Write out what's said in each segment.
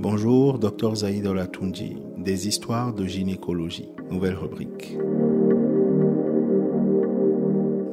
Bonjour, Dr Zaïd Olatunji, des histoires de gynécologie, nouvelle rubrique.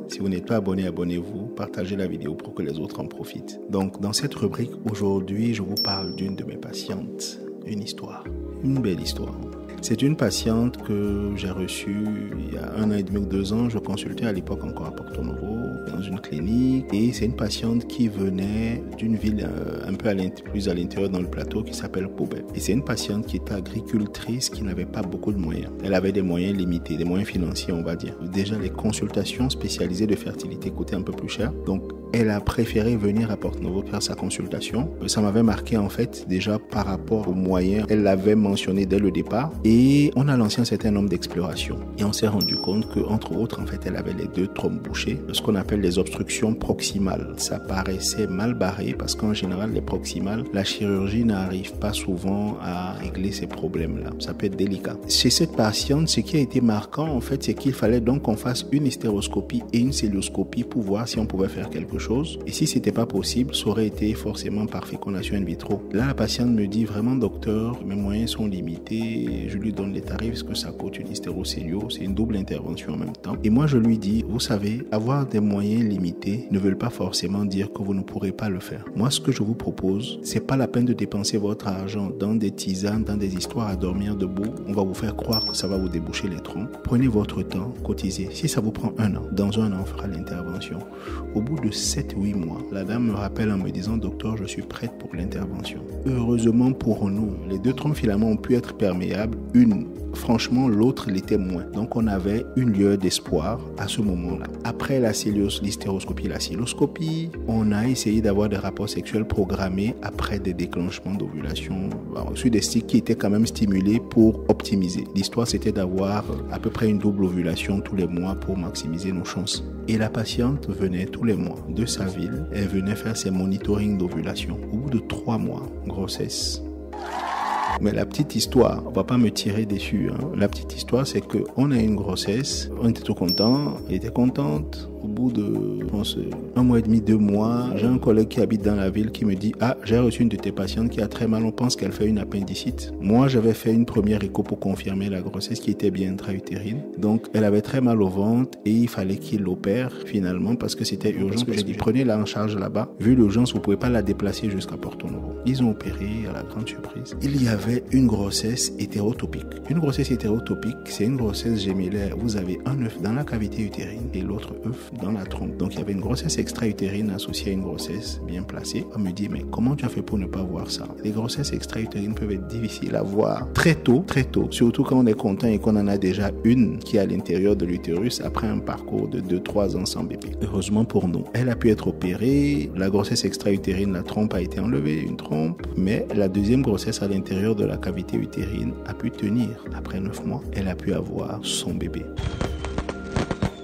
Si vous n'êtes pas abonné, abonnez-vous, partagez la vidéo pour que les autres en profitent. Donc, dans cette rubrique, aujourd'hui, je vous parle d'une de mes patientes, une histoire, une belle histoire. C'est une patiente que j'ai reçue il y a 1 an et demi ou 2 ans. Je consultais à l'époque encore à Porto Novo, dans une clinique. Et c'est une patiente qui venait d'une ville un peu plus à l'intérieur dans le plateau qui s'appelle Pobet. Et c'est une patiente qui était agricultrice, qui n'avait pas beaucoup de moyens. Elle avait des moyens limités, des moyens financiers, on va dire. Déjà, les consultations spécialisées de fertilité coûtaient un peu plus cher. Donc, elle a préféré venir à Porto Novo faire sa consultation. Ça m'avait marqué en fait déjà par rapport aux moyens. Elle l'avait mentionné dès le départ. Et on a lancé un certain nombre d'explorations. Et on s'est rendu compte que, entre autres, en fait, elle avait les 2 trompes bouchées, ce qu'on appelle les obstructions proximales. Ça paraissait mal barré parce qu'en général, les proximales, la chirurgie n'arrive pas souvent à régler ces problèmes-là. Ça peut être délicat. Chez cette patiente, ce qui a été marquant, en fait, c'est qu'il fallait donc qu'on fasse une hystéroscopie et une célioscopie pour voir si on pouvait faire quelque chose. Et si c'était pas possible, ça aurait été forcément par fécondation in vitro. Là, la patiente me dit vraiment, docteur, mes moyens sont limités. Je lui donne les tarifs, ce que ça coûte une hystérocélio, c'est une double intervention en même temps. Et moi, je lui dis, vous savez, avoir des moyens limités ne veut pas forcément dire que vous ne pourrez pas le faire. Moi, ce que je vous propose, c'est pas la peine de dépenser votre argent dans des tisanes, dans des histoires à dormir debout. On va vous faire croire que ça va vous déboucher les troncs. Prenez votre temps, cotisez. Si ça vous prend 1 an, dans 1 an, on fera l'intervention. Au bout de 7-8 mois, la dame me rappelle en me disant, docteur, je suis prête pour l'intervention. Heureusement pour nous, les 2 trompes filaments ont pu être perméables. Une, franchement, l'autre l'était moins. Donc, on avait une lueur d'espoir à ce moment-là. Après l'hystéroscopie, la célioscopie, on a essayé d'avoir des rapports sexuels programmés après des déclenchements d'ovulation sur des cycles qui étaient quand même stimulés pour optimiser. L'histoire, c'était d'avoir à peu près une double ovulation tous les mois pour maximiser nos chances. Et la patiente venait tous les mois de sa ville. Elle venait faire ses monitorings d'ovulation. Au bout de 3 mois, grossesse. Mais la petite histoire, on va pas me tirer dessus. La petite histoire, c'est qu'on a eu une grossesse, on était tout content, elle était contente. Au bout de, je pense, 1 mois et demi, 2 mois, j'ai un collègue qui habite dans la ville qui me dit « Ah, j'ai reçu une de tes patientes qui a très mal, on pense qu'elle fait une appendicite. » Moi, j'avais fait une première écho pour confirmer la grossesse qui était bien intra-utérine. Donc, elle avait très mal au ventre et il fallait qu'il l'opère finalement parce que c'était urgent. J'ai dit « Prenez-la en charge là-bas. Vu l'urgence, vous pouvez pas la déplacer jusqu'à Porto Novo. » Ils ont opéré à la grande surprise. Il y avait une grossesse hétérotopique. Une grossesse hétérotopique, c'est une grossesse gémellaire. Vous avez un œuf dans la cavité utérine et l'autre œuf dans la trompe. Donc il y avait une grossesse extra-utérine associée à une grossesse bien placée. On me dit, mais comment tu as fait pour ne pas voir ça? Les grossesses extra-utérines peuvent être difficiles à voir très tôt, surtout quand on est content et qu'on en a déjà une qui est à l'intérieur de l'utérus après un parcours de 2-3 ans sans bébé. Heureusement pour nous, elle a pu être opérée. La grossesse extra-utérine, la trompe a été enlevée, une trompe, mais la deuxième grossesse à l'intérieur de la cavité utérine a pu tenir. Après 9 mois, elle a pu avoir son bébé.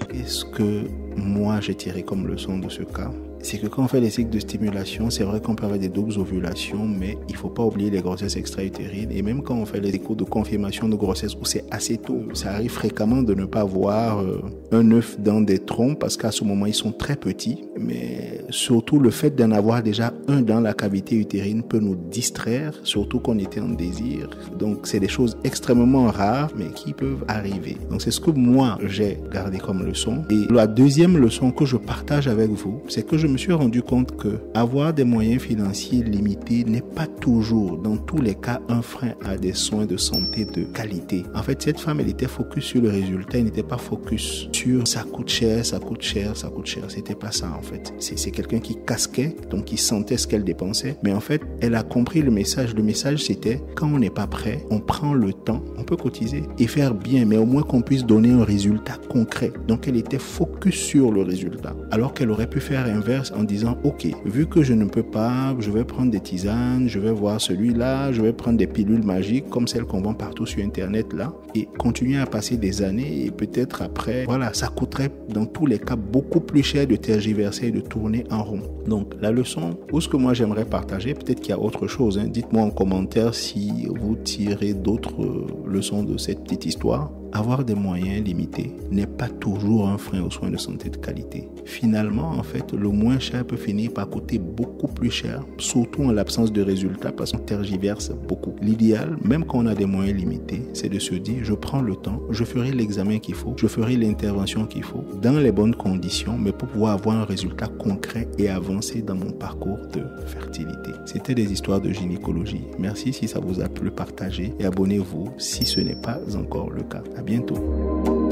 Qu'est-ce que moi j'ai tiré comme leçon de ce cas? C'est que quand on fait les cycles de stimulation, c'est vrai qu'on peut avoir des doubles ovulations, mais il ne faut pas oublier les grossesses extra-utérines. Et même quand on fait les échos de confirmation de grossesse où c'est assez tôt, ça arrive fréquemment de ne pas voir un œuf dans des trompes parce qu'à ce moment, ils sont très petits. Mais surtout, le fait d'en avoir déjà un dans la cavité utérine peut nous distraire, surtout qu'on était en désir. Donc, c'est des choses extrêmement rares, mais qui peuvent arriver. Donc, c'est ce que moi, j'ai gardé comme leçon. Et la deuxième leçon que je partage avec vous, c'est que je me suis rendu compte que avoir des moyens financiers limités n'est pas toujours, dans tous les cas, un frein à des soins de santé de qualité. En fait, cette femme, elle était focus sur le résultat, elle n'était pas focus sur ça coûte cher, ça coûte cher, ça coûte cher. C'était pas ça, en fait. C'est quelqu'un qui casquait, donc qui sentait ce qu'elle dépensait. Mais en fait, elle a compris le message. Le message, c'était quand on n'est pas prêt, on prend le temps, on peut cotiser et faire bien, mais au moins qu'on puisse donner un résultat concret. Donc, elle était focus sur le résultat. Alors qu'elle aurait pu faire inverse en disant ok, vu que je ne peux pas, je vais prendre des tisanes, je vais voir celui-là, je vais prendre des pilules magiques comme celles qu'on vend partout sur internet là et continuer à passer des années et peut-être après, voilà, ça coûterait dans tous les cas beaucoup plus cher de tergiverser et de tourner en rond. Donc la leçon, ou ce que moi j'aimerais partager, peut-être qu'il y a autre chose, dites-moi en commentaire si vous tirez d'autres leçons de cette petite histoire. avoir des moyens limités n'est pas toujours un frein aux soins de santé de qualité. Finalement, en fait, le moins cher peut finir par coûter beaucoup plus cher, surtout en l'absence de résultats parce qu'on tergiverse beaucoup. L'idéal, même quand on a des moyens limités, c'est de se dire, je prends le temps, je ferai l'examen qu'il faut, je ferai l'intervention qu'il faut, dans les bonnes conditions, mais pour pouvoir avoir un résultat concret et avancer dans mon parcours de fertilité. C'était des histoires de gynécologie. Merci si ça vous a plu, partagez et abonnez-vous si ce n'est pas encore le cas. À bientôt.